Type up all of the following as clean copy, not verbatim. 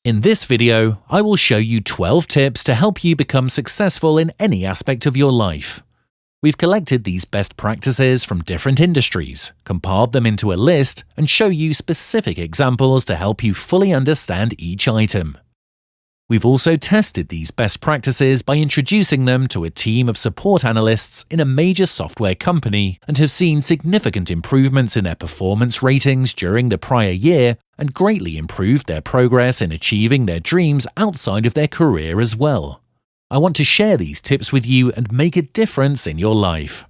In this video, I will show you 12 tips to help you become successful in any aspect of your life. We've collected these best practices from different industries, compiled them into a list, and show you specific examples to help you fully understand each item. We've also tested these best practices by introducing them to a team of support analysts in a major software company and have seen significant improvements in their performance ratings during the prior year and greatly improved their progress in achieving their dreams outside of their career as well. I want to share these tips with you and make a difference in your life.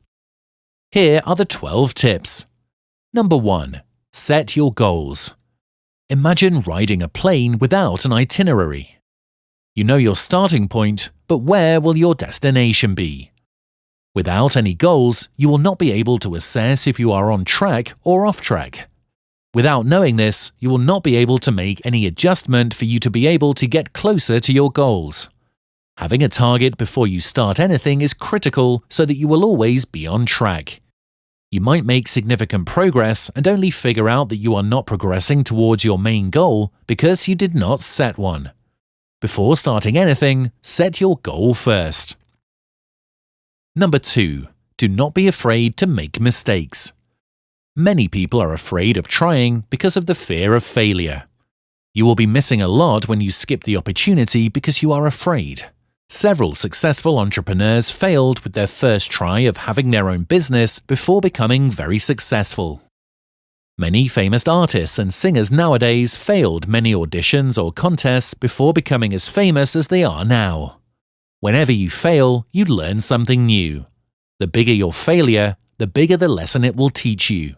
Here are the 12 tips. Number 1. Set your goals. Imagine riding a plane without an itinerary. You know your starting point, but where will your destination be? Without any goals, you will not be able to assess if you are on track or off track. Without knowing this, you will not be able to make any adjustment for you to be able to get closer to your goals. Having a target before you start anything is critical so that you will always be on track. You might make significant progress and only figure out that you are not progressing towards your main goal because you did not set one. Before starting anything, set your goal first. Number 2. Do not be afraid to make mistakes. Many people are afraid of trying because of the fear of failure. You will be missing a lot when you skip the opportunity because you are afraid. Several successful entrepreneurs failed with their first try of having their own business before becoming very successful. Many famous artists and singers nowadays failed many auditions or contests before becoming as famous as they are now. Whenever you fail, you learn something new. The bigger your failure, the bigger the lesson it will teach you.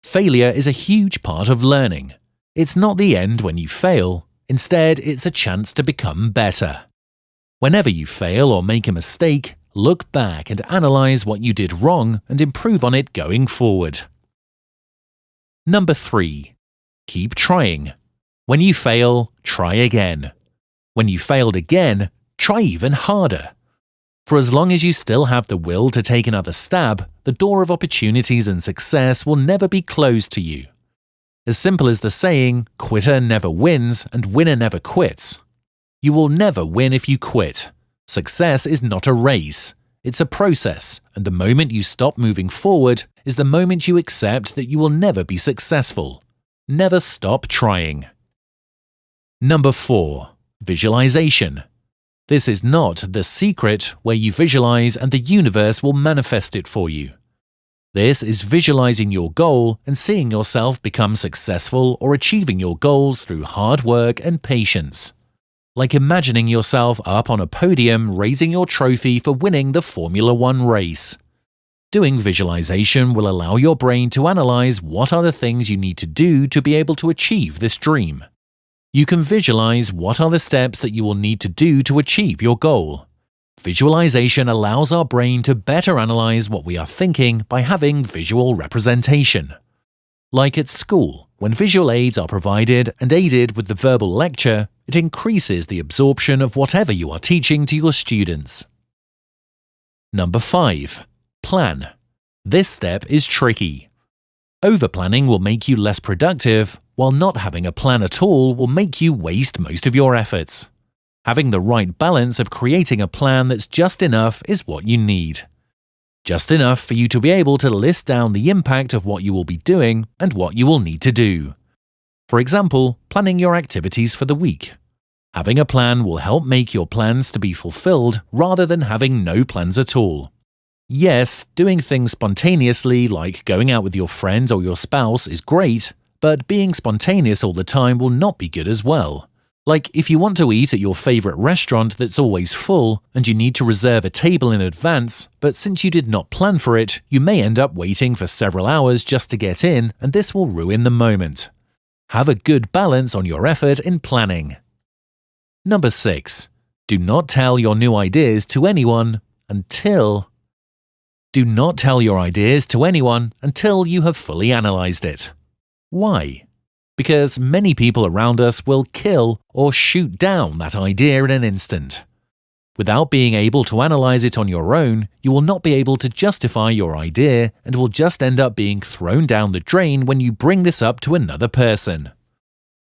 Failure is a huge part of learning. It's not the end when you fail. Instead, it's a chance to become better. Whenever you fail or make a mistake, look back and analyze what you did wrong and improve on it going forward. Number 3. Keep trying. When you fail, try again. When you failed again, try even harder. For as long as you still have the will to take another stab, the door of opportunities and success will never be closed to you. As simple as the saying, quitter never wins and winner never quits. You will never win if you quit. Success is not a race. It's a process, and the moment you stop moving forward is the moment you accept that you will never be successful. Never stop trying. Number 4. Visualization. This is not The Secret, where you visualize and the universe will manifest it for you. This is visualizing your goal and seeing yourself become successful or achieving your goals through hard work and patience. Like imagining yourself up on a podium raising your trophy for winning the Formula 1 race. Doing visualization will allow your brain to analyze what are the things you need to do to be able to achieve this dream. You can visualize what are the steps that you will need to do to achieve your goal. Visualization allows our brain to better analyze what we are thinking by having visual representation. Like at school, when visual aids are provided and aided with the verbal lecture, it increases the absorption of whatever you are teaching to your students. Number 5. Plan. This step is tricky. Overplanning will make you less productive, while not having a plan at all will make you waste most of your efforts. Having the right balance of creating a plan that's just enough is what you need. Just enough for you to be able to list down the impact of what you will be doing and what you will need to do. For example, planning your activities for the week. Having a plan will help make your plans to be fulfilled rather than having no plans at all. Yes, doing things spontaneously like going out with your friends or your spouse is great, but being spontaneous all the time will not be good as well. Like if you want to eat at your favorite restaurant that's always full and you need to reserve a table in advance, but since you did not plan for it, you may end up waiting for several hours just to get in, and this will ruin the moment. Have a good balance on your effort in planning. Number 6. Do not tell your new ideas to anyone until... Do not tell your ideas to anyone until you have fully analyzed it. Why? Because many people around us will kill or shoot down that idea in an instant. Without being able to analyze it on your own, you will not be able to justify your idea and will just end up being thrown down the drain when you bring this up to another person.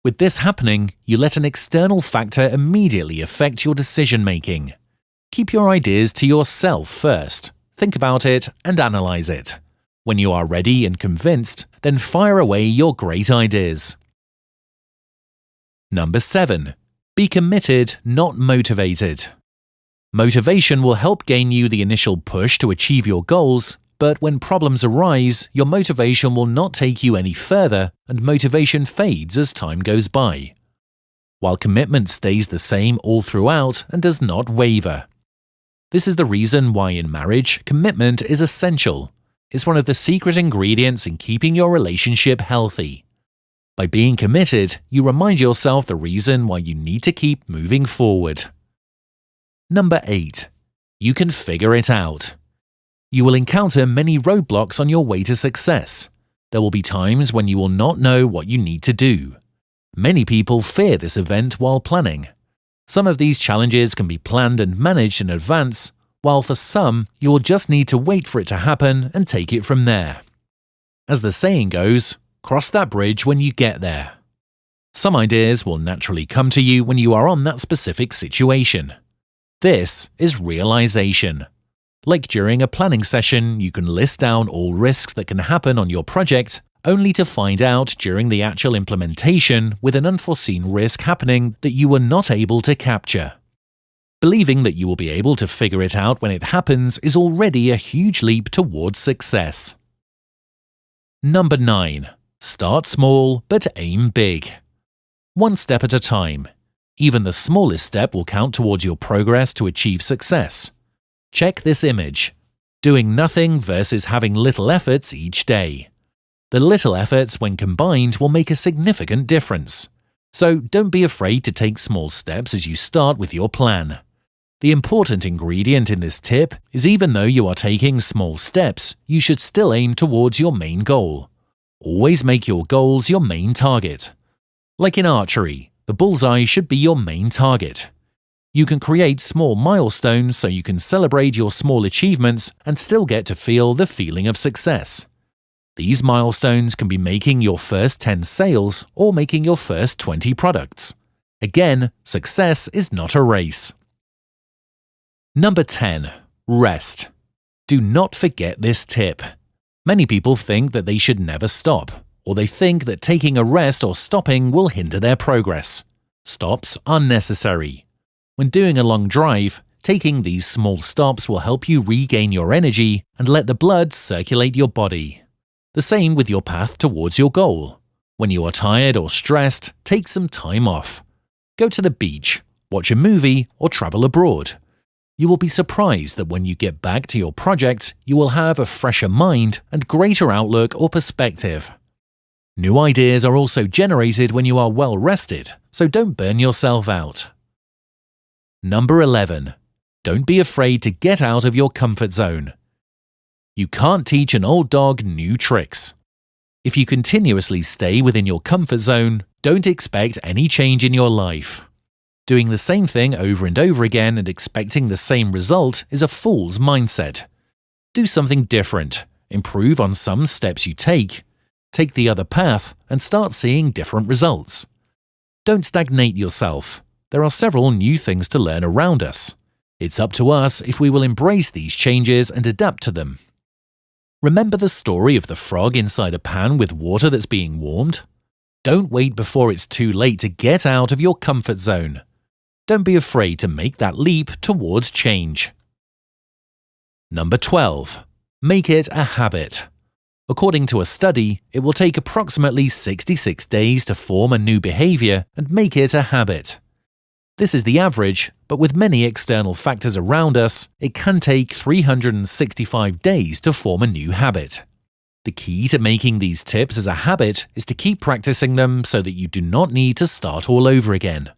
With this happening, you let an external factor immediately affect your decision-making. Keep your ideas to yourself first. Think about it and analyze it. When you are ready and convinced, then fire away your great ideas. Number 7. Be committed, not motivated. Motivation will help gain you the initial push to achieve your goals, but when problems arise, your motivation will not take you any further, and motivation fades as time goes by. While commitment stays the same all throughout and does not waver. This is the reason why in marriage, commitment is essential. It's one of the secret ingredients in keeping your relationship healthy. By being committed, you remind yourself the reason why you need to keep moving forward. Number 8. You can figure it out. You will encounter many roadblocks on your way to success. There will be times when you will not know what you need to do. Many people fear this event while planning. Some of these challenges can be planned and managed in advance, while for some, you will just need to wait for it to happen and take it from there. As the saying goes, cross that bridge when you get there. Some ideas will naturally come to you when you are on that specific situation. This is realization. Like during a planning session, you can list down all risks that can happen on your project, only to find out during the actual implementation with an unforeseen risk happening that you were not able to capture. Believing that you will be able to figure it out when it happens is already a huge leap towards success. Number 9. Start small, but aim big. One step at a time. Even the smallest step will count towards your progress to achieve success. Check this image. Doing nothing versus having little efforts each day. The little efforts, when combined, will make a significant difference. So don't be afraid to take small steps as you start with your plan. The important ingredient in this tip is even though you are taking small steps, you should still aim towards your main goal. Always make your goals your main target. Like in archery, the bullseye should be your main target. You can create small milestones so you can celebrate your small achievements and still get to feel the feeling of success. These milestones can be making your first 10 sales or making your first 20 products. Again, success is not a race. Number 10. Rest. Do not forget this tip. Many people think that they should never stop, or they think that taking a rest or stopping will hinder their progress. Stops are necessary. When doing a long drive, taking these small stops will help you regain your energy and let the blood circulate your body. The same with your path towards your goal. When you are tired or stressed, take some time off. Go to the beach, watch a movie, or travel abroad. You will be surprised that when you get back to your project, you will have a fresher mind and greater outlook or perspective. New ideas are also generated when you are well rested, so don't burn yourself out. Number 11. Don't be afraid to get out of your comfort zone. You can't teach an old dog new tricks. If you continuously stay within your comfort zone, don't expect any change in your life. Doing the same thing over and over again and expecting the same result is a fool's mindset. Do something different, improve on some steps you take the other path, and start seeing different results. Don't stagnate yourself. There are several new things to learn around us. It's up to us if we will embrace these changes and adapt to them. Remember the story of the frog inside a pan with water that's being warmed? Don't wait before it's too late to get out of your comfort zone. Don't be afraid to make that leap towards change. Number 12. Make it a habit. According to a study, it will take approximately 66 days to form a new behavior and make it a habit. This is the average, but with many external factors around us, it can take 365 days to form a new habit. The key to making these tips as a habit is to keep practicing them so that you do not need to start all over again.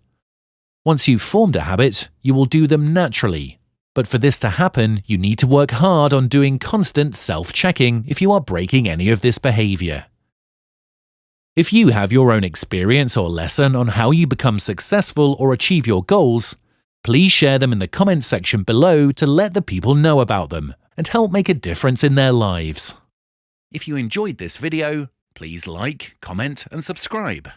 Once you've formed a habit, you will do them naturally. But for this to happen, you need to work hard on doing constant self-checking if you are breaking any of this behavior. If you have your own experience or lesson on how you become successful or achieve your goals, please share them in the comments section below to let the people know about them and help make a difference in their lives. If you enjoyed this video, please like, comment, and subscribe.